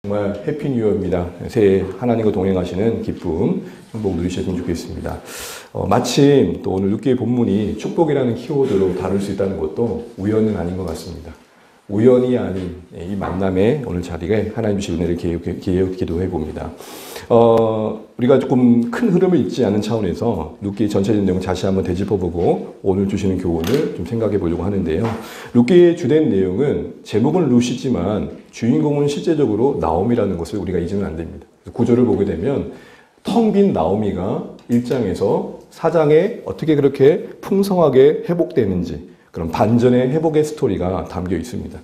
정말 해피 뉴이어입니다. 새해 하나님과 동행하시는 기쁨, 행복 누리셨으면 좋겠습니다. 마침 또 오늘 룻기의 본문이 축복이라는 키워드로 다룰 수 있다는 것도 우연은 아닌 것 같습니다. 우연이 아닌 이 만남에 오늘 자리에 하나님 주신 은혜를 기도해 봅니다. 우리가 조금 큰 흐름을 읽지 않은 차원에서 룻기 전체적인 내용을 다시 한번 되짚어보고 오늘 주시는 교훈을 좀 생각해 보려고 하는데요. 룻기의 주된 내용은 제목은 룻이지만 주인공은 실제적으로 나오미라는 것을 우리가 잊으면 안 됩니다. 구절을 보게 되면 텅 빈 나오미가 1장에서 4장에 어떻게 그렇게 풍성하게 회복되는지 그런 반전의 회복의 스토리가 담겨 있습니다.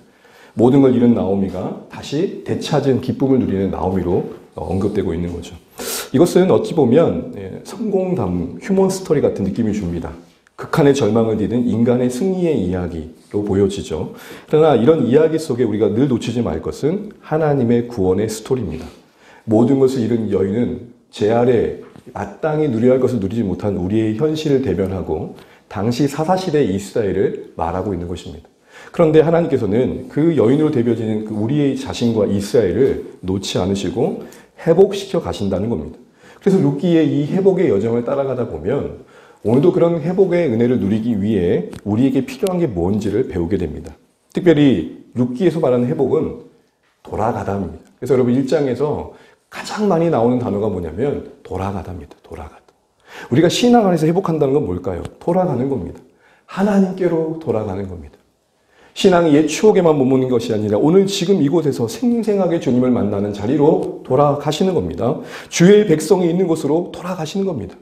모든 걸 잃은 나오미가 다시 되찾은 기쁨을 누리는 나오미로 언급되고 있는 거죠. 이것은 어찌 보면 성공담, 휴먼 스토리 같은 느낌이 줍니다. 극한의 절망을 디딘 인간의 승리의 이야기로 보여지죠. 그러나 이런 이야기 속에 우리가 늘 놓치지 말 것은 하나님의 구원의 스토리입니다. 모든 것을 잃은 여인은 제 아래 마땅히 누려야 할 것을 누리지 못한 우리의 현실을 대변하고 당시 사사시대 이스라엘을 말하고 있는 것입니다. 그런데 하나님께서는 그 여인으로 대변되는 그 우리의 자신과 이스라엘을 놓지 않으시고 회복시켜 가신다는 겁니다. 그래서 룻기의 이 회복의 여정을 따라가다 보면 오늘도 그런 회복의 은혜를 누리기 위해 우리에게 필요한 게 뭔지를 배우게 됩니다. 특별히 룻기에서 말하는 회복은 돌아가다입니다. 그래서 여러분 1장에서 가장 많이 나오는 단어가 뭐냐면 돌아가다입니다. 돌아가다. 우리가 신앙 안에서 회복한다는 건 뭘까요? 돌아가는 겁니다. 하나님께로 돌아가는 겁니다. 신앙이 옛 추억에만 머무는 것이 아니라 오늘 지금 이곳에서 생생하게 주님을 만나는 자리로 돌아가시는 겁니다. 주의 백성이 있는 곳으로 돌아가시는 겁니다.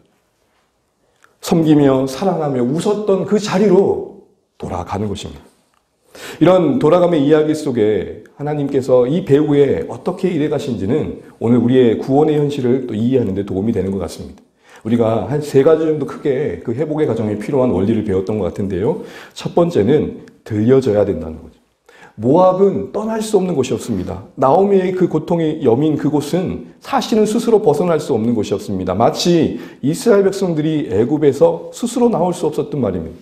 섬기며 사랑하며 웃었던 그 자리로 돌아가는 것입니다. 이런 돌아감의 이야기 속에 하나님께서 이 배후에 어떻게 일해 가신지는 오늘 우리의 구원의 현실을 또 이해하는 데 도움이 되는 것 같습니다. 우리가 한 3가지 정도 크게 그 회복의 과정에 필요한 원리를 배웠던 것 같은데요. 첫 번째는 들려져야 된다는 거죠. 모압은 떠날 수 없는 곳이었습니다. 나오미의 그 고통이 여민 그곳은 사실은 스스로 벗어날 수 없는 곳이었습니다. 마치 이스라엘 백성들이 애굽에서 스스로 나올 수 없었던 말입니다.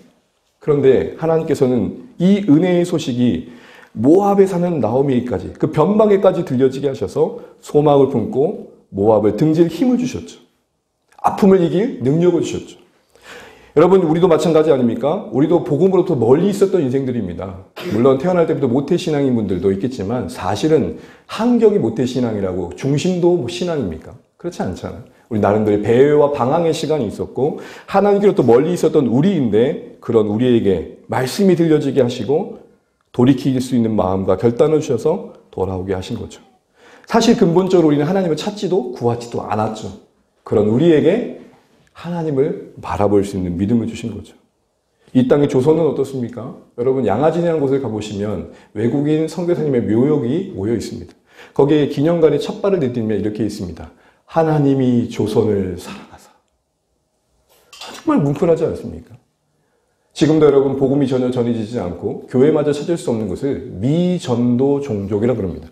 그런데 하나님께서는 이 은혜의 소식이 모압에 사는 나오미에까지 그 변방에까지 들려지게 하셔서 소망을 품고 모압을 등질 힘을 주셨죠. 아픔을 이길 능력을 주셨죠. 여러분 우리도 마찬가지 아닙니까? 우리도 복음으로부터 멀리 있었던 인생들입니다. 물론 태어날 때부터 모태신앙인 분들도 있겠지만 사실은 한격이 모태신앙이라고 중심도 신앙입니까? 그렇지 않잖아요. 우리 나름대로 배회와 방황의 시간이 있었고 하나님께로부터 멀리 있었던 우리인데 그런 우리에게 말씀이 들려지게 하시고 돌이킬 수 있는 마음과 결단을 주셔서 돌아오게 하신 거죠. 사실 근본적으로 우리는 하나님을 찾지도 구하지도 않았죠. 그런 우리에게 하나님을 바라볼 수 있는 믿음을 주신 거죠. 이 땅의 조선은 어떻습니까? 여러분 양아진이라는 곳을 가보시면 외국인 선교사님의 묘역이 모여 있습니다. 거기에 기념관에 첫 발을 내딛으면 이렇게 있습니다. 하나님이 조선을 사랑하사. 정말 뭉클하지 않습니까? 지금도 여러분 복음이 전혀 전해지지 않고 교회마저 찾을 수 없는 것을 미전도 종족이라고 그럽니다.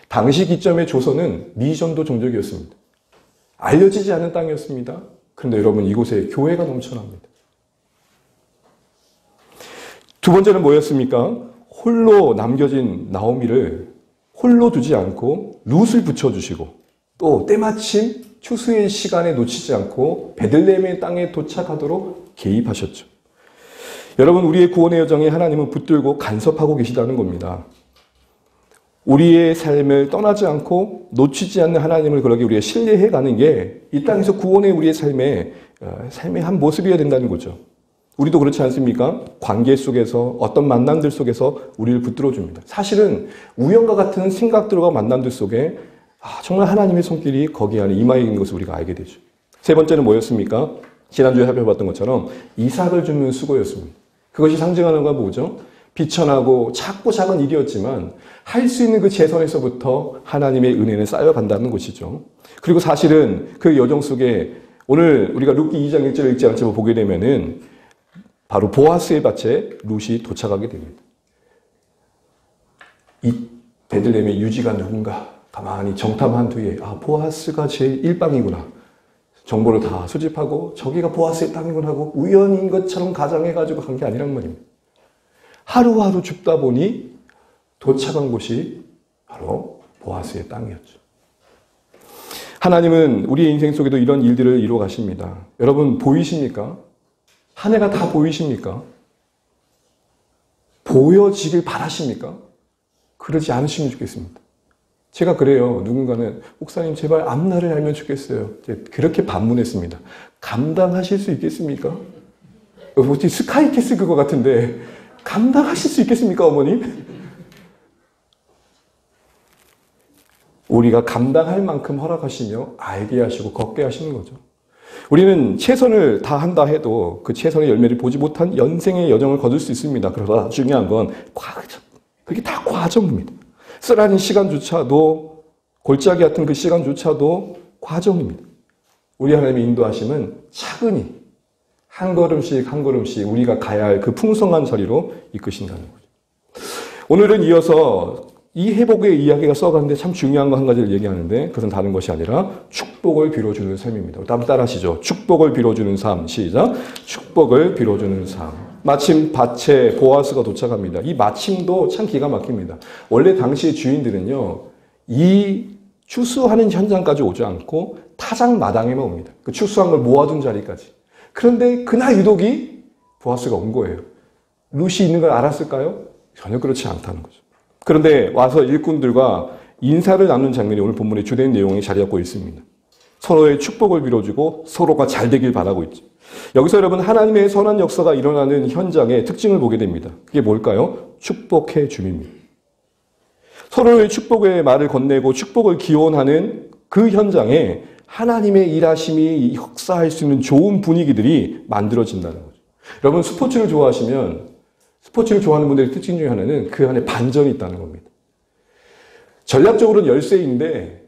당시 기점의 조선은 미전도 종족이었습니다. 알려지지 않은 땅이었습니다. 그런데 여러분 이곳에 교회가 넘쳐납니다. 두 번째는 뭐였습니까? 홀로 남겨진 나오미를 홀로 두지 않고 룻을 붙여주시고 또 때마침 추수의 시간에 놓치지 않고 베들레헴의 땅에 도착하도록 개입하셨죠. 여러분 우리의 구원의 여정에 하나님은 붙들고 간섭하고 계시다는 겁니다. 우리의 삶을 떠나지 않고 놓치지 않는 하나님을 그러게 우리가 신뢰해 가는 게 이 땅에서 구원의 우리의 삶의 한 모습이어야 된다는 거죠. 우리도 그렇지 않습니까? 관계 속에서 어떤 만남들 속에서 우리를 붙들어 줍니다. 사실은 우연과 같은 생각들과 만남들 속에 정말 하나님의 손길이 거기 안에 임하여 있는 것을 우리가 알게 되죠. 세 번째는 뭐였습니까? 지난주에 살펴봤던 것처럼 이삭을 주는 수고였습니다. 그것이 상징하는 건 뭐죠? 비천하고 작고 작은 일이었지만 할 수 있는 그 최선에서부터 하나님의 은혜는 쌓여간다는 것이죠. 그리고 사실은 그 여정 속에 오늘 우리가 룻기 2장 1절을 읽지 않지만 보게 되면은 바로 보아스의 밭에 룻이 도착하게 됩니다. 이 베들레헴의 유지가 누군가 가만히 정탐한 뒤에 보아스가 제 일방이구나. 정보를 다 수집하고 저기가 보아스의 땅이구나 하고 우연인 것처럼 가정해가지고 간 게 아니란 말입니다. 하루하루 죽다 보니 도착한 곳이 바로 보아스의 땅이었죠. 하나님은 우리의 인생 속에도 이런 일들을 이루어 가십니다. 여러분 보이십니까? 한 해가 다 보이십니까? 보여지길 바라십니까? 그러지 않으시면 좋겠습니다. 제가 그래요. 누군가는 목사님 제발 앞날을 알면 좋겠어요. 그렇게 반문했습니다. 감당하실 수 있겠습니까? 어떻게 스카이캐슬 그거 같은데 감당하실 수 있겠습니까, 어머님? 우리가 감당할 만큼 허락하시며 알게 하시고 걷게 하시는 거죠. 우리는 최선을 다한다 해도 그 최선의 열매를 보지 못한 연생의 여정을 거둘 수 있습니다. 그러나 중요한 건 과정. 그게 다 과정입니다. 쓰라린 시간조차도, 골짜기 같은 그 시간조차도 과정입니다. 우리 하나님의 인도하심은 차근히 한 걸음씩 한 걸음씩 우리가 가야 할 그 풍성한 자리로 이끄신다는 거죠. 오늘은 이어서 이 회복의 이야기가 써가는데 참 중요한 거 한 가지를 얘기하는데 그것은 다른 것이 아니라 축복을 빌어주는 삶입니다. 따라 하시죠. 축복을 빌어주는 삶. 시작. 축복을 빌어주는 삶. 마침 밭에 보아스가 도착합니다. 이 마침도 참 기가 막힙니다. 원래 당시의 주인들은요, 이 추수하는 현장까지 오지 않고 타작 마당에만 옵니다. 그 추수한 걸 모아둔 자리까지. 그런데 그날 유독이 보아스가 온 거예요. 룻이 있는 걸 알았을까요? 전혀 그렇지 않다는 거죠. 그런데 와서 일꾼들과 인사를 나누는 장면이 오늘 본문의 주된 내용이 자리 잡고 있습니다. 서로의 축복을 빌어주고 서로가 잘 되길 바라고 있죠. 여기서 여러분 하나님의 선한 역사가 일어나는 현장의 특징을 보게 됩니다. 그게 뭘까요? 축복해 줌입니다. 서로의 축복의 말을 건네고 축복을 기원하는 그 현장에 하나님의 일하심이 역사할 수 있는 좋은 분위기들이 만들어진다는 거죠. 여러분 스포츠를 좋아하시면 스포츠를 좋아하는 분들의 특징 중에 하나는 그 안에 반전이 있다는 겁니다. 전략적으로는 열세인데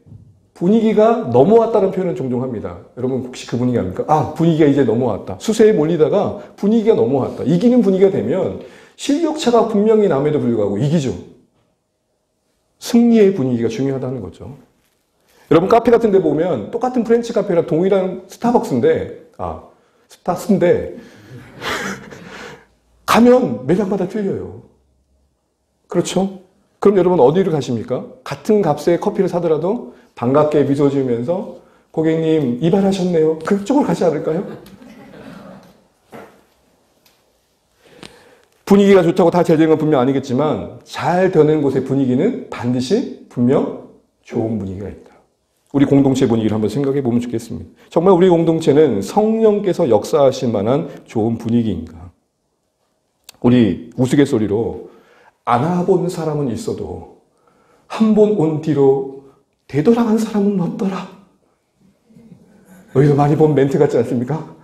분위기가 넘어왔다는 표현을 종종 합니다. 여러분 혹시 그 분위기 압니까? 아, 분위기가 이제 넘어왔다. 수세에 몰리다가 분위기가 넘어왔다. 이기는 분위기가 되면 실력차가 분명히 남에도 불구하고 이기죠. 승리의 분위기가 중요하다는 거죠. 여러분 카페 같은 데 보면 똑같은 프렌치 카페랑 동일한 스타벅스인데 가면 매장마다 틀려요. 그렇죠? 그럼 여러분 어디를 가십니까? 같은 값의 커피를 사더라도 반갑게 미소 지으면서 고객님 이발하셨네요. 그쪽으로 가지 않을까요? 분위기가 좋다고 다 잘 되는 건 분명 아니겠지만 잘 되는 곳의 분위기는 반드시 분명 좋은 분위기가 있다. 우리 공동체 분위기를 한번 생각해 보면 좋겠습니다. 정말 우리 공동체는 성령께서 역사하실 만한 좋은 분위기인가? 우리 우스갯소리로 안 와본 사람은 있어도 한 번 온 뒤로 되돌아간 사람은 없더라. 어디서 많이 본 멘트 같지 않습니까?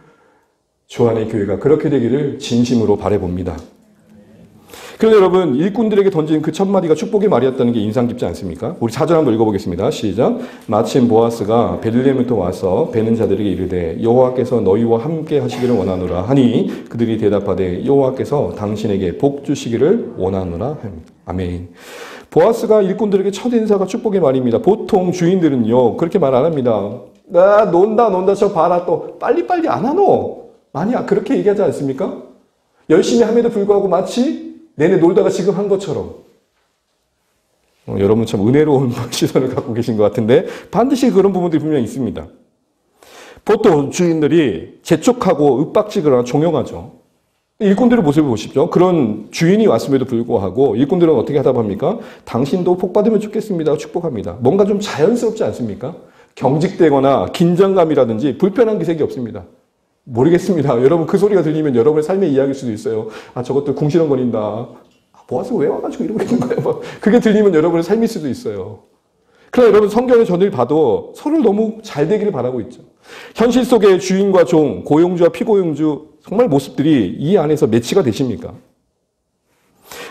주안의 교회가 그렇게 되기를 진심으로 바라봅니다. 그런데 여러분 일꾼들에게 던진 그 첫 마디가 축복의 말이었다는 게 인상 깊지 않습니까? 우리 4절 한번 읽어보겠습니다. 시작. 마침 보아스가 베들레헴부터 와서 베는 자들에게 이르되 여호와께서 너희와 함께 하시기를 원하노라 하니 그들이 대답하되 여호와께서 당신에게 복 주시기를 원하노라 합니다. 아멘. 보아스가 일꾼들에게 첫 인사가 축복의 말입니다. 보통 주인들은요 그렇게 말 안 합니다. 나 논다 저 봐라 또 빨리빨리 안 하노. 아니야 그렇게 얘기하지 않습니까? 열심히 함에도 불구하고 마치 내내 놀다가 지금 한 것처럼. 여러분 참 은혜로운 시선을 갖고 계신 것 같은데 반드시 그런 부분들이 분명히 있습니다. 보통 주인들이 재촉하고 윽박지거나 종용하죠. 일꾼들의 모습을 보십시오. 그런 주인이 왔음에도 불구하고 일꾼들은 어떻게 하다 합니까? 당신도 복 받으면 좋겠습니다. 축복합니다. 뭔가 좀 자연스럽지 않습니까? 경직되거나 긴장감이라든지 불편한 기색이 없습니다. 모르겠습니다. 여러분 그 소리가 들리면 여러분의 삶의 이야기일 수도 있어요. 아 저것들 궁시렁거린다. 보아스 왜 와가지고 이러고 있는 거예요? 막 그게 들리면 여러분의 삶일 수도 있어요. 그러나 여러분 성경의 전을 봐도 서로를 너무 잘 되기를 바라고 있죠. 현실 속의 주인과 종, 고용주와 피고용주 정말 모습들이 이 안에서 매치가 되십니까?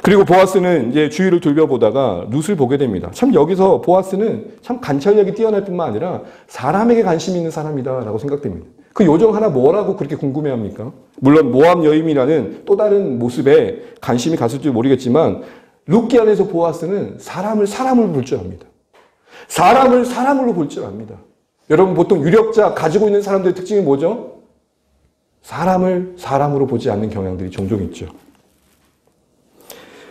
그리고 보아스는 이제 주위를 돌려보다가 룻을 보게 됩니다. 참 여기서 보아스는 참 관찰력이 뛰어날 뿐만 아니라 사람에게 관심이 있는 사람이다라고 생각됩니다. 그 요정 하나 뭐라고 그렇게 궁금해합니까? 물론 모압 여임이라는 또 다른 모습에 관심이 갔을지 모르겠지만 룻기 안에서 보아스는 사람을 사람으로 볼 줄 압니다. 사람을 사람으로 볼 줄 압니다. 여러분 보통 유력자 가지고 있는 사람들의 특징이 뭐죠? 사람을 사람으로 보지 않는 경향들이 종종 있죠.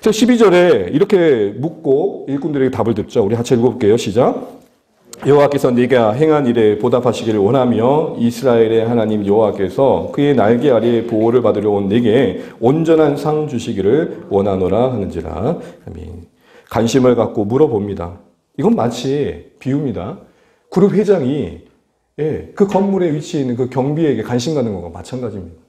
그래서 12절에 이렇게 묻고 일꾼들에게 답을 듣죠. 우리 같이 읽어볼게요. 시작. 여호와께서 네가 행한 일에 보답하시기를 원하며 이스라엘의 하나님 여호와께서 그의 날개 아래에 보호를 받으려 온 네게 온전한 상 주시기를 원하노라 하는지라. 아멘. 관심을 갖고 물어봅니다. 이건 마치 비유입니다. 그룹 회장이 그 건물에 위치해 있는 그 경비에게 관심 가는 것과 마찬가지입니다.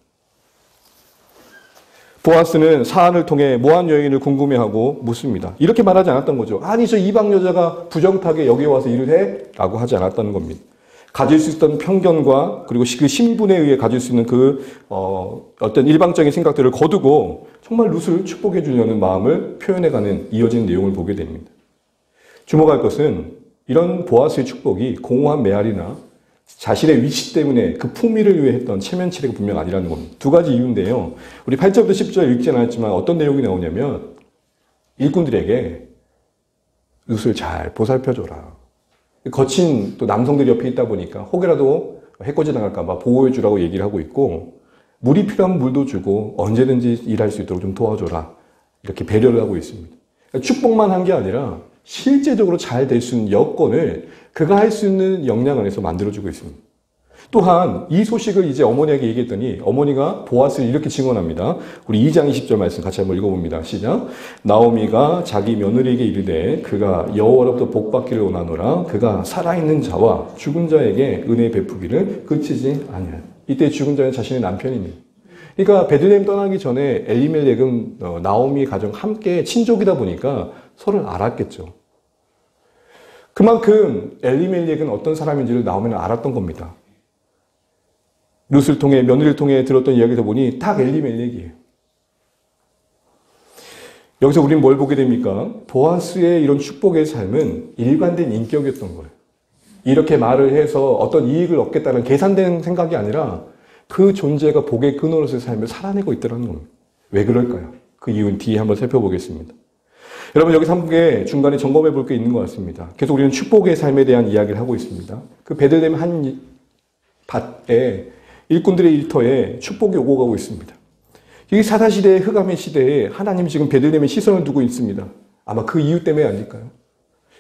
보아스는 사안을 통해 모한 여인을 궁금해하고 묻습니다. 이렇게 말하지 않았던 거죠. 아니 저 이방 여자가 부정타게 여기 와서 일을 해? 라고 하지 않았다는 겁니다. 가질 수 있던 편견과 그리고 그 신분에 의해 가질 수 있는 어떤 일방적인 생각들을 거두고 정말 룻을 축복해 주려는 마음을 표현해가는 이어진 내용을 보게 됩니다. 주목할 것은 이런 보아스의 축복이 공허한 메아리나 자신의 위치 때문에 그 품위를 위해 했던 체면치레가 분명 아니라는 겁니다. 두 가지 이유인데요. 우리 8절부터 10절 읽지 않았지만 어떤 내용이 나오냐면 일꾼들에게 룻을 잘 보살펴줘라. 거친 또 남성들이 옆에 있다 보니까 혹여라도 해코지 당할까 봐 보호해 주라고 얘기를 하고 있고 물이 필요하면 물도 주고 언제든지 일할 수 있도록 좀 도와줘라. 이렇게 배려를 하고 있습니다. 그러니까 축복만 한 게 아니라 실제적으로 잘 될 수 있는 여건을 그가 할 수 있는 역량 안에서 만들어주고 있습니다. 또한 이 소식을 이제 어머니에게 얘기했더니 어머니가 보아스를 이렇게 증언합니다. 우리 2장 20절 말씀 같이 한번 읽어봅니다. 시작. 나오미가 자기 며느리에게 이르되 그가 여호와로부터 복받기를 원하노라. 그가 살아있는 자와 죽은 자에게 은혜 베푸기를 그치지 아니하니. 이때 죽은 자는 자신의 남편입니다. 그러니까 베들레헴 떠나기 전에 엘리멜렉은 나오미 가정 함께 친족이다 보니까 서로를 알았겠죠. 그만큼 엘리멜렉은 어떤 사람인지를 나오미는 알았던 겁니다. 룻을 통해 며느리를 통해 들었던 이야기를 보니 딱 엘리멜렉이에요. 여기서 우리는 뭘 보게 됩니까? 보아스의 이런 축복의 삶은 일관된 인격이었던 거예요. 이렇게 말을 해서 어떤 이익을 얻겠다는 계산된 생각이 아니라 그 존재가 복의 근원으로서의 삶을 살아내고 있다는 겁니다. 왜 그럴까요? 그 이유는 뒤에 한번 살펴보겠습니다. 여러분 여기서 함께 중간에 점검해 볼 게 있는 것 같습니다. 계속 우리는 축복의 삶에 대한 이야기를 하고 있습니다. 그 베들레헴 한 밭에 일꾼들의 일터에 축복이 오고 가고 있습니다. 이 사사시대의 흑암의 시대에 하나님이 지금 베들레헴에 시선을 두고 있습니다. 아마 그 이유 때문에 아닐까요?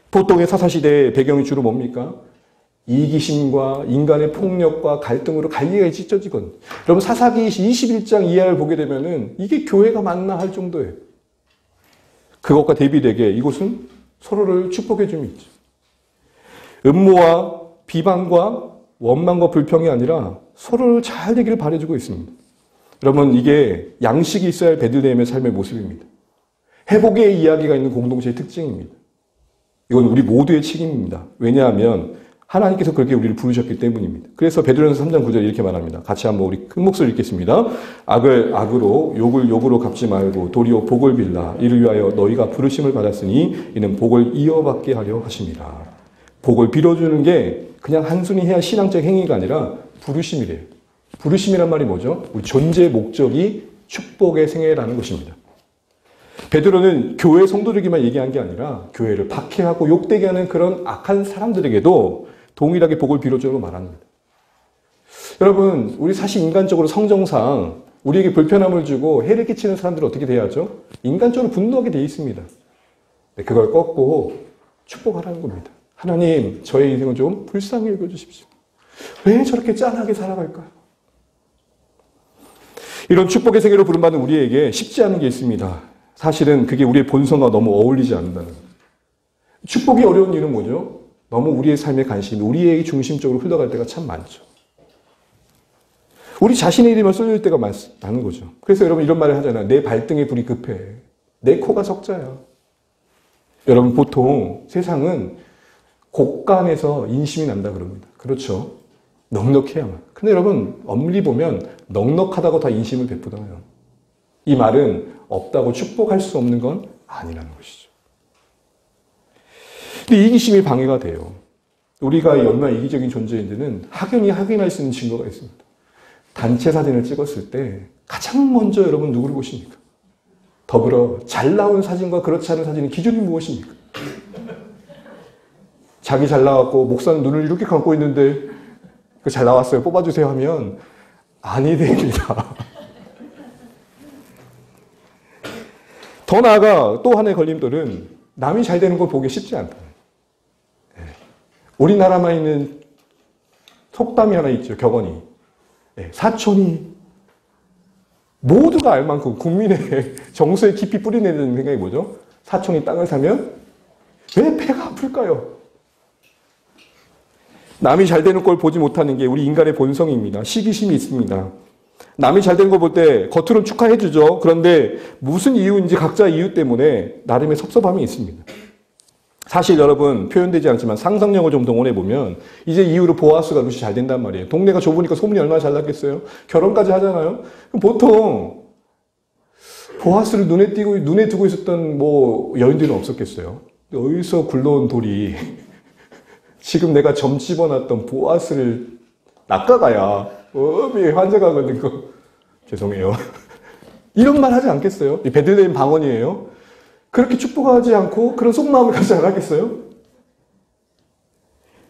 보통의 사사시대의 배경이 주로 뭡니까? 이기심과 인간의 폭력과 갈등으로 갈리가 찢어지거든요. 여러분 사사기 21장 이하를 보게 되면은 이게 교회가 맞나 할 정도예요. 그것과 대비되게 이곳은 서로를 축복해 줌이 있죠. 음모와 비방과 원망과 불평이 아니라 서로를 잘 되기를 바라주고 있습니다. 여러분 이게 양식이 있어야 할 베들레헴의 삶의 모습입니다. 회복의 이야기가 있는 공동체의 특징입니다. 이건 우리 모두의 책임입니다. 왜냐하면 하나님께서 그렇게 우리를 부르셨기 때문입니다. 그래서 베드로전서 3장 9절 이렇게 말합니다. 같이 한번 우리 큰 목소리 읽겠습니다. 악을 악으로 욕을 욕으로 갚지 말고 도리어 복을 빌라. 이를 위하여 너희가 부르심을 받았으니 이는 복을 이어받게 하려 하심이라. 복을 빌어주는 게 그냥 한순히 해야 신앙적 행위가 아니라 부르심이래요. 부르심이란 말이 뭐죠? 우리 존재의 목적이 축복의 생애라는 것입니다. 베드로는 교회 성도들에게만 얘기한 게 아니라 교회를 박해하고 욕되게 하는 그런 악한 사람들에게도 동일하게 복을 빌어주라고 말합니다. 여러분, 우리 사실 인간적으로 성정상 우리에게 불편함을 주고 해를 끼치는 사람들은 어떻게 돼야죠? 인간적으로 분노하게 돼 있습니다. 그걸 꺾고 축복하라는 겁니다. 하나님, 저의 인생을 좀 불쌍히 여겨주십시오. 왜 저렇게 짠하게 살아갈까요? 이런 축복의 세계로 부름받는 우리에게 쉽지 않은 게 있습니다. 사실은 그게 우리의 본성과 너무 어울리지 않는다는 거예요. 축복이 어려운 이유는 뭐죠? 너무 우리의 삶의 관심이 우리의 중심적으로 흘러갈 때가 참 많죠. 우리 자신의 일에만 쏠릴 때가 많은 거죠. 그래서 여러분 이런 말을 하잖아요. 내 발등에 불이 급해. 내 코가 석자야. 여러분 보통 세상은 곡간에서 인심이 난다 그럽니다. 그렇죠. 넉넉해야만. 근데 여러분 엄밀히 보면 넉넉하다고 다 인심을 베푸잖아요. 이 말은 없다고 축복할 수 없는 건 아니라는 것이죠. 근데 이기심이 방해가 돼요. 우리가 얼마나 이기적인 존재인지는 확연히 확인할 수 있는 증거가 있습니다. 단체 사진을 찍었을 때 가장 먼저 여러분 누구를 보십니까? 더불어 잘 나온 사진과 그렇지 않은 사진의 기준이 무엇입니까? 자기 잘 나왔고 목사는 눈을 이렇게 감고 있는데 잘 나왔어요. 뽑아주세요 하면 아니 됩니다. 더 나아가 또 하나의 걸림돌은 남이 잘 되는 걸 보기 쉽지 않다. 우리나라만 있는 속담이 하나 있죠. 격언이. 사촌이 모두가 알 만큼 국민의 정서에 깊이 뿌리내는 생각이 뭐죠? 사촌이 땅을 사면 왜 배가 아플까요? 남이 잘 되는 걸 보지 못하는 게 우리 인간의 본성입니다. 시기심이 있습니다. 남이 잘 되는 걸 볼 때 겉으로는 축하해 주죠. 그런데 무슨 이유인지 각자 이유 때문에 나름의 섭섭함이 있습니다. 사실 여러분 표현되지 않지만 상상력을 좀 동원해 보면 이제 이후로 보아스가 루시 잘 된단 말이에요. 동네가 좁으니까 소문이 얼마나 잘 났겠어요. 결혼까지 하잖아요. 그럼 보통 보아스를 눈에 두고 있었던 뭐 여인들은 없었겠어요. 어디서 굴러온 돌이 지금 내가 점 집어놨던 보아스를 낚아가야 환자가 걸린 거 죄송해요. 이런 말 하지 않겠어요? 이 베들레헴 방언이에요. 그렇게 축복하지 않고 그런 속마음을 가지지 않았겠어요?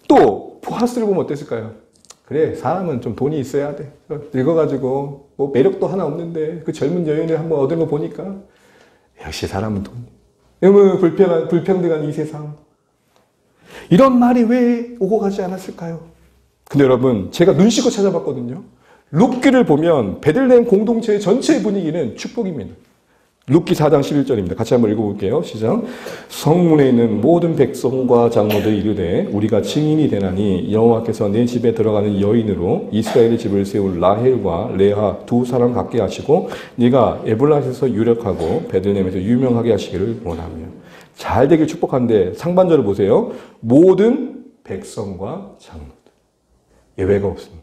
또 보아스를 보면 어땠을까요? 그래, 사람은 좀 돈이 있어야 돼. 늙어가지고 뭐 매력도 하나 없는데 그 젊은 여인을 한번 얻은 거 보니까 역시 사람은 돈. 너무 불평등한 이 세상. 이런 말이 왜 오고 가지 않았을까요? 근데 여러분, 제가 눈 씻고 찾아봤거든요. 룻기를 보면 베들레헴 공동체의 전체의 분위기는 축복입니다. 룻기 4장 11절입니다. 같이 한번 읽어볼게요. 시작. 성문에 있는 모든 백성과 장로들이 이르되 우리가 증인이 되나니 여호와께서 내 집에 들어가는 여인으로 이스라엘의 집을 세울 라헬과 레아 두 사람 갖게 하시고 네가 에블라에서 유력하고 베들레헴에서 유명하게 하시기를 원하며. 잘 되길 축복하는데 상반절을 보세요. 모든 백성과 장로들. 예외가 없습니다.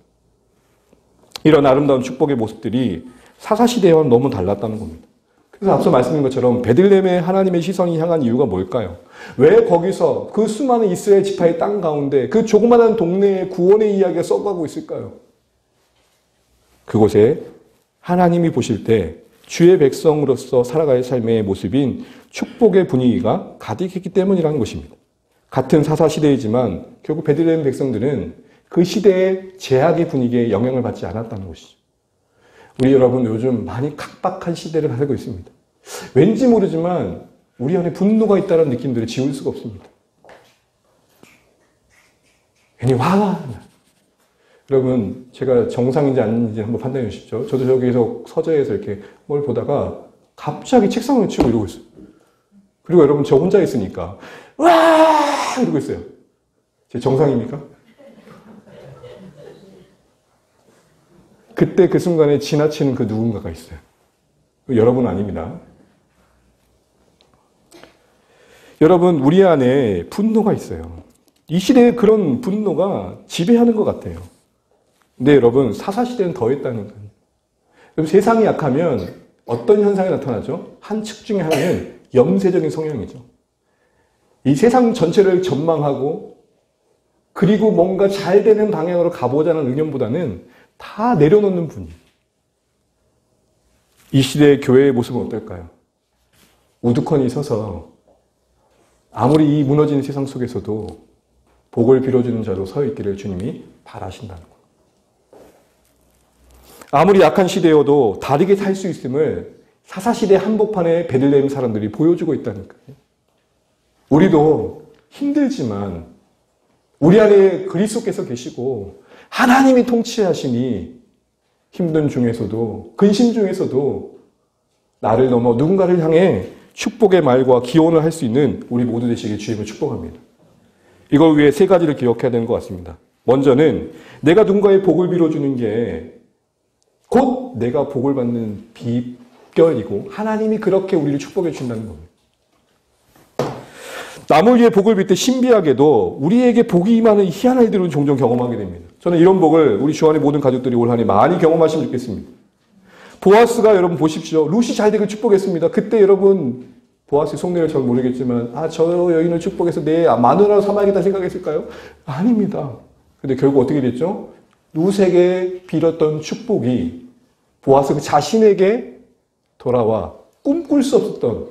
이런 아름다운 축복의 모습들이 사사시대와는 너무 달랐다는 겁니다. 그래서 앞서 말씀드린 것처럼 베들레헴에 하나님의 시선이 향한 이유가 뭘까요? 왜 거기서 그 수많은 이스라엘 지파의 땅 가운데 그 조그마한 동네의 구원의 이야기가 써가고 있을까요? 그곳에 하나님이 보실 때 주의 백성으로서 살아갈 삶의 모습인 축복의 분위기가 가득했기 때문이라는 것입니다. 같은 사사시대이지만 결국 베들레헴 백성들은 그 시대의 제약의 분위기에 영향을 받지 않았다는 것이죠. 우리 여러분 요즘 많이 각박한 시대를 살고 있습니다. 왠지 모르지만 우리 안에 분노가 있다는 느낌들을 지울 수가 없습니다. 괜히 화가 나. 여러분 제가 정상인지 아닌지 한번 판단해 주십시오. 저도 저기서 서재에서 이렇게 뭘 보다가 갑자기 책상을 치고 이러고 있어요. 그리고 여러분 저 혼자 있으니까 와 이러고 있어요. 제 정상입니까? 그때 그 순간에 지나치는 그 누군가가 있어요. 여러분 아닙니다. 여러분 우리 안에 분노가 있어요. 이 시대에 그런 분노가 지배하는 것 같아요. 근데 여러분 사사시대는 더했다는 거예요. 여러분 세상이 약하면 어떤 현상이 나타나죠? 한 측 중에 하나는 염세적인 성향이죠. 이 세상 전체를 전망하고 그리고 뭔가 잘 되는 방향으로 가보자는 의견보다는 다 내려놓는 분이. 이 시대의 교회의 모습은 어떨까요? 우두커니 서서 아무리 이 무너진 세상 속에서도 복을 빌어주는 자로 서 있기를 주님이 바라신다는 것. 아무리 약한 시대여도 다르게 살 수 있음을 사사시대 한복판에 베들레헴 사람들이 보여주고 있다니까요. 우리도 힘들지만 우리 안에 그리스도께서 계시고 하나님이 통치하시니 힘든 중에서도 근심 중에서도 나를 넘어 누군가를 향해 축복의 말과 기원을 할 수 있는 우리 모두 되시길 주님을 축복합니다. 이걸 위해 세 가지를 기억해야 되는 것 같습니다. 먼저는 내가 누군가의 복을 빌어주는 게 곧 내가 복을 받는 비결이고 하나님이 그렇게 우리를 축복해 준다는 겁니다. 남을 위해 복을 빌 때 신비하게도 우리에게 복이 임하는 희한한 일들을 종종 경험하게 됩니다. 저는 이런 복을 우리 주안의 모든 가족들이 올 한해 많이 경험하시면 좋겠습니다. 보아스가 여러분 보십시오. 룻이 잘 되길 축복했습니다. 그때 여러분 보아스의 속내를 잘 모르겠지만 저 여인을 축복해서 내 마누라로 삼아야겠다 생각했을까요? 아닙니다. 근데 결국 어떻게 됐죠? 룻에게 빌었던 축복이 보아스 자신에게 돌아와 꿈꿀 수 없었던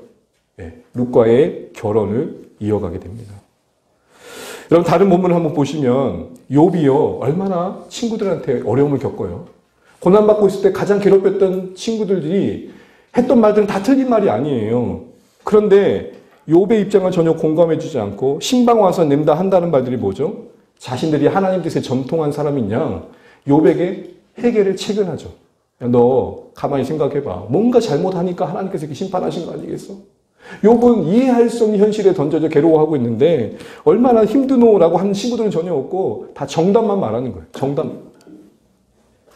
룻과의 결혼을 이어가게 됩니다. 여러분 다른 본문을 한번 보시면 욥이요 얼마나 친구들한테 어려움을 겪어요. 고난받고 있을 때 가장 괴롭혔던 친구들이 했던 말들은 다 틀린 말이 아니에요. 그런데 욥의 입장을 전혀 공감해주지 않고 신방 와서 낸다 한다는 말들이 뭐죠? 자신들이 하나님 뜻에 전통한 사람인 양 욥에게 해결을 채근하죠. 야, 너 가만히 생각해봐. 뭔가 잘못하니까 하나님께서 이렇게 심판하신 거 아니겠어? 욥은 이해할 수 없는 현실에 던져져 괴로워하고 있는데 얼마나 힘드노라고 하는 친구들은 전혀 없고 다 정답만 말하는 거예요. 정답.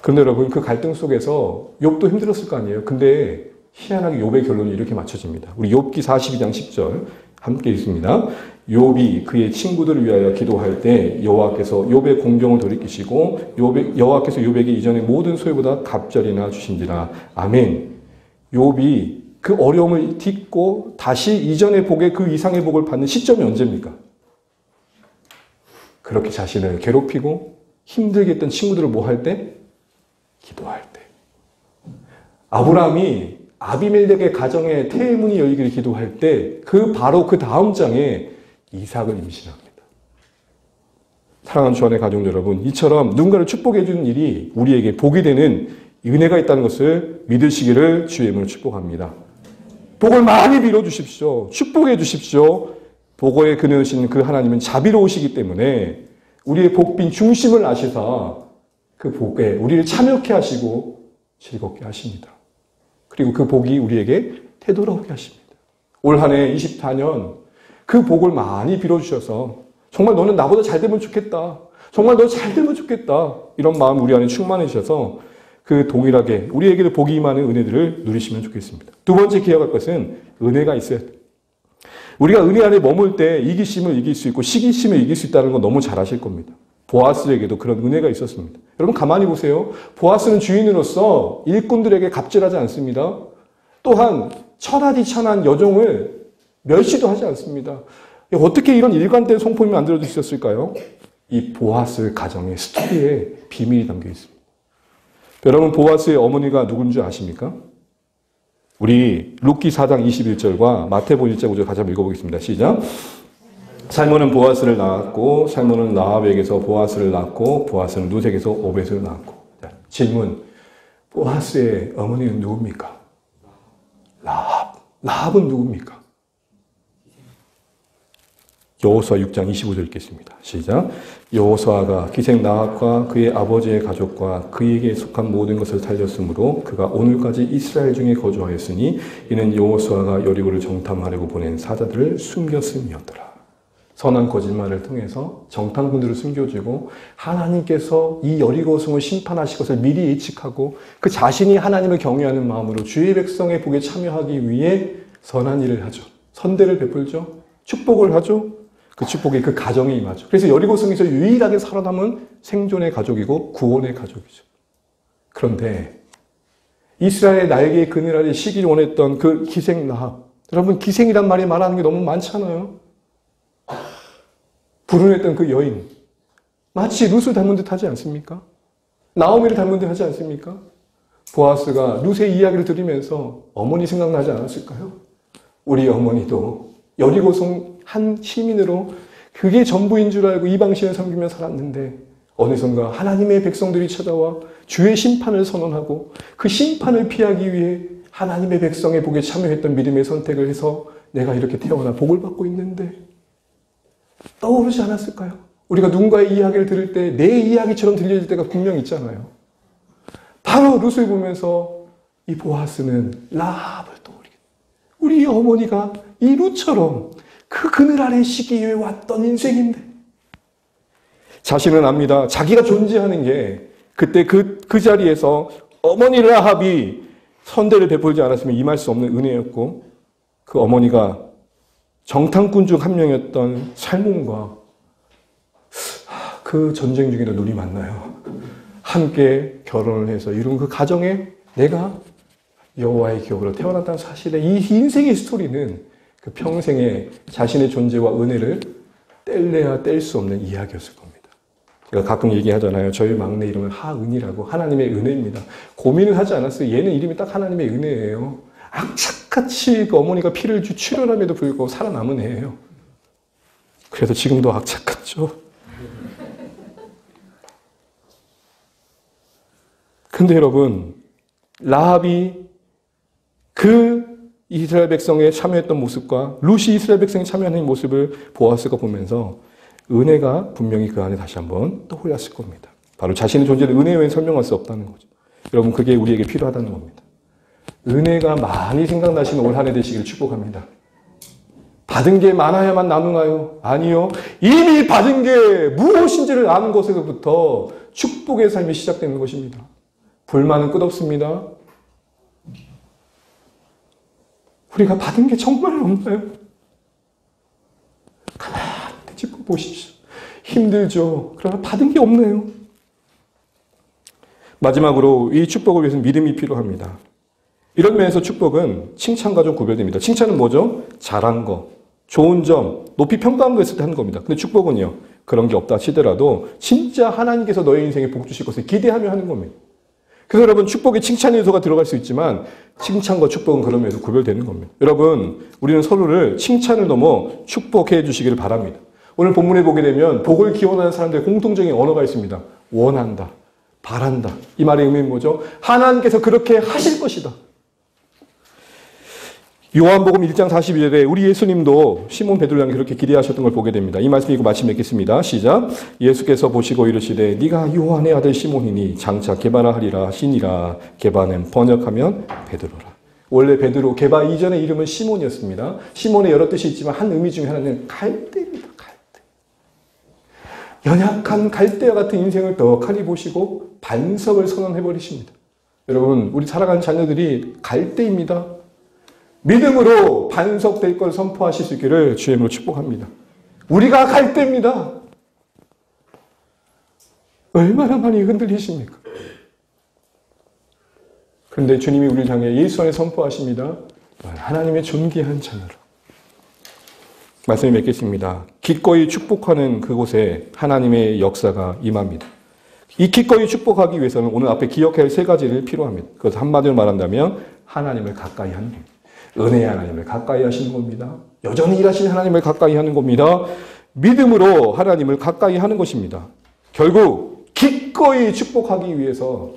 그런데 여러분 그 갈등 속에서 욥도 힘들었을 거 아니에요. 근데 희한하게 욥의 결론이 이렇게 맞춰집니다. 우리 욥기 42장 10절 함께 읽습니다. 욥이 그의 친구들을 위하여 기도할 때 여호와께서 욥의 공경을 돌이키시고 여호와께서 욥에게 이전의 모든 소유보다 갑절이나 주신지라. 아멘. 욥이 그 어려움을 딛고 다시 이전의 복에 그 이상의 복을 받는 시점이 언제입니까? 그렇게 자신을 괴롭히고 힘들게 했던 친구들을 뭐 할 때? 기도할 때. 아브라함이 아비멜렉의 가정에 태의 문이 열리기를 기도할 때 바로 그 다음 장에 이삭을 임신합니다. 사랑하는 주 안의 가족 여러분, 이처럼 누군가를 축복해 주는 일이 우리에게 복이 되는 은혜가 있다는 것을 믿으시기를 주의 이름으로 축복합니다. 복을 많이 빌어주십시오. 축복해 주십시오. 복의 근원이신 그 하나님은 자비로우시기 때문에 우리의 복빈 중심을 아시사 그 복에 우리를 참여케 하시고 즐겁게 하십니다. 그리고 그 복이 우리에게 되돌아오게 하십니다. 올 한 해 24년 그 복을 많이 빌어주셔서 정말 너는 나보다 잘 되면 좋겠다. 정말 너 잘 되면 좋겠다. 이런 마음 우리 안에 충만해 주셔서 그 동일하게 우리에게도 복이 임하는 은혜들을 누리시면 좋겠습니다. 두 번째 기억할 것은 은혜가 있어야 돼요. 우리가 은혜 안에 머물 때 이기심을 이길 수 있고 시기심을 이길 수 있다는 건 너무 잘 아실 겁니다. 보아스에게도 그런 은혜가 있었습니다. 여러분 가만히 보세요. 보아스는 주인으로서 일꾼들에게 갑질하지 않습니다. 또한 천하디천한 여종을 멸시도 하지 않습니다. 어떻게 이런 일관된 성품이 만들어질 수 있었을까요? 이 보아스 가정의 스토리에 비밀이 담겨 있습니다. 여러분 보아스의 어머니가 누군지 아십니까? 우리 룻기 4장 21절과 마태복음 1장 5절 같이 한번 읽어보겠습니다. 시작. 살몬은 보아스를 낳았고 살몬은 라합에게서 보아스를 낳고 보아스는 룻에게서 오벳을 낳았고. 자, 질문. 보아스의 어머니는 누굽니까? 라합. 라합은 누굽니까? 여호수아 6장 25절 읽겠습니다. 시작. 여호수아가 기생 라합과 그의 아버지의 가족과 그에게 속한 모든 것을 살렸으므로 그가 오늘까지 이스라엘 중에 거주하였으니 이는 여호수아가 여리고를 정탐하려고 보낸 사자들을 숨겼음이었더라. 선한 거짓말을 통해서 정탐꾼들을 숨겨주고 하나님께서 이 여리고성을 심판하실 것을 미리 예측하고 그 자신이 하나님을 경외하는 마음으로 주의 백성의 복에 참여하기 위해 선한 일을 하죠. 선대를 베풀죠. 축복을 하죠. 그 축복이 그 가정에 임하죠. 그래서 여리고성에서 유일하게 살아남은 생존의 가족이고 구원의 가족이죠. 그런데 이스라엘의 날개의 그늘 아래 쉬기를 원했던 그 기생 라합. 여러분 기생이란 말이 말하는 게 너무 많잖아요. 불운했던 그 여인. 마치 룻을 닮은 듯 하지 않습니까? 나오미를 닮은 듯 하지 않습니까? 보아스가 룻의 이야기를 들으면서 어머니 생각나지 않았을까요? 우리 어머니도 여리고성 한 시민으로 그게 전부인 줄 알고 이방신을 섬기며 살았는데 어느선가 하나님의 백성들이 찾아와 주의 심판을 선언하고 그 심판을 피하기 위해 하나님의 백성의 복에 참여했던 믿음의 선택을 해서 내가 이렇게 태어나 복을 받고 있는데 떠오르지 않았을까요? 우리가 누군가의 이야기를 들을 때 내 이야기처럼 들려질 때가 분명 있잖아요. 바로 룻을 보면서 이 보아스는 라합을 떠올리게. 우리 어머니가 이 룻처럼 그 그늘 아래 쉬기 위해 왔던 인생인데 자신은 압니다. 자기가 존재하는 게 그때 그 자리에서 어머니 라합이 선대를 베풀지 않았으면 임할 수 없는 은혜였고 그 어머니가 정탐꾼 중 한 명이었던 살몬과 그 전쟁 중에도 눈이 만나요. 함께 결혼을 해서 이룬 그 가정에 내가 여호와의 기업으로 태어났다는 사실에 이 인생의 스토리는 그 평생에 자신의 존재와 은혜를 뗄래야 뗄 수 없는 이야기였을 겁니다. 제가 가끔 얘기하잖아요. 저희 막내 이름은 하은이라고 하나님의 은혜입니다. 고민을 하지 않았어요. 얘는 이름이 딱 하나님의 은혜예요. 악착같이 그 어머니가 피를 출혈함에도 불구하고 살아남은 애예요. 그래서 지금도 악착같죠. 근데 여러분 라합이 그 이스라엘 백성에 참여했던 모습과 룻이 이스라엘 백성에 참여하는 모습을 보았을까 보면서 은혜가 분명히 그 안에 다시 한번 떠올랐을 겁니다. 바로 자신의 존재를 은혜 외에 설명할 수 없다는 거죠. 여러분, 그게 우리에게 필요하다는 겁니다. 은혜가 많이 생각나시는 올 한 해 되시기를 축복합니다. 받은 게 많아야만 남은가요? 아니요. 이미 받은 게 무엇인지를 아는 것에서부터 축복의 삶이 시작되는 것입니다. 불만은 끝없습니다. 우리가 받은 게 정말 없나요? 가만히 짚고 보십시오. 힘들죠. 그러나 받은 게 없네요. 마지막으로 이 축복을 위해서는 믿음이 필요합니다. 이런 면에서 축복은 칭찬과 좀 구별됩니다. 칭찬은 뭐죠? 잘한 거, 좋은 점, 높이 평가한 거 했을 때 하는 겁니다. 근데 축복은요, 그런 게 없다 치더라도 진짜 하나님께서 너의 인생에 복 주실 것을 기대하며 하는 겁니다. 그래서 여러분, 축복에 칭찬의 요소가 들어갈 수 있지만 칭찬과 축복은 그런 면에서 구별되는 겁니다. 여러분, 우리는 서로를 칭찬을 넘어 축복해 주시기를 바랍니다. 오늘 본문에 보게 되면 복을 기원하는 사람들의 공통적인 언어가 있습니다. 원한다, 바란다. 이 말의 의미는 뭐죠? 하나님께서 그렇게 하실 것이다. 요한복음 1장 42절에 우리 예수님도 시몬 베드로를 향해 그렇게 기대하셨던 걸 보게 됩니다. 이 말씀 읽고 마침 맺겠습니다. 시작. 예수께서 보시고 이르시되 네가 요한의 아들 시몬이니 장차 게바라 하리라 하시니라. 게바는 번역하면 베드로라. 원래 베드로 게바 이전의 이름은 시몬이었습니다. 시몬의 여러 뜻이 있지만 한 의미 중에 하나는 갈대입니다. 갈대. 연약한 갈대와 같은 인생을 떡하니 보시고 반석을 선언해버리십니다. 여러분, 우리 살아가는 자녀들이 갈대입니다. 믿음으로 반석될 걸 선포하실 수 있기를 주의 이름으로 축복합니다. 우리가 갈대입니다. 얼마나 많이 흔들리십니까? 그런데 주님이 우리를 향해 예수 안에 선포하십니다. 하나님의 존귀한 자녀로. 말씀을 맺겠습니다. 기꺼이 축복하는 그곳에 하나님의 역사가 임합니다. 이 기꺼이 축복하기 위해서는 오늘 앞에 기억해야 할 세 가지를 필요합니다. 그것을 한마디로 말한다면 하나님을 가까이 하는 겁니다. 은혜의 하나님을 가까이 하시는 겁니다. 여전히 일하시는 하나님을 가까이 하는 겁니다. 믿음으로 하나님을 가까이 하는 것입니다. 결국 기꺼이 축복하기 위해서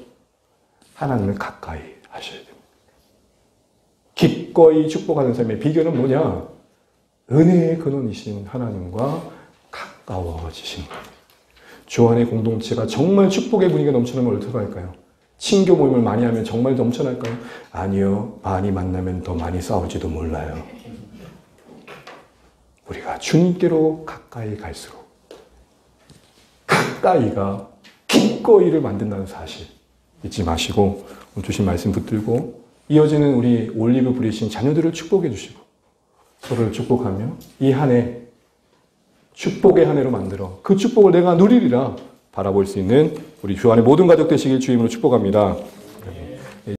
하나님을 가까이 하셔야 됩니다. 기꺼이 축복하는 삶의 비결은 뭐냐? 은혜의 근원이신 하나님과 가까워지시는 겁니다. 주 안의 공동체가 정말 축복의 분위기가 넘쳐나면 어떻게 할까요? 친교 모임을 많이 하면 정말 넘쳐날까요? 아니요. 많이 만나면 더 많이 싸울지도 몰라요. 우리가 주님께로 가까이 갈수록 가까이가 기꺼이를 만든다는 사실 잊지 마시고 오늘 주신 말씀 붙들고 이어지는 우리 올리브 브리신 자녀들을 축복해 주시고 서로를 축복하며 이 한 해 축복의 한 해로 만들어 그 축복을 내가 누리리라 바라볼 수 있는 우리 주 안의 모든 가족 되시길 주임으로 축복합니다.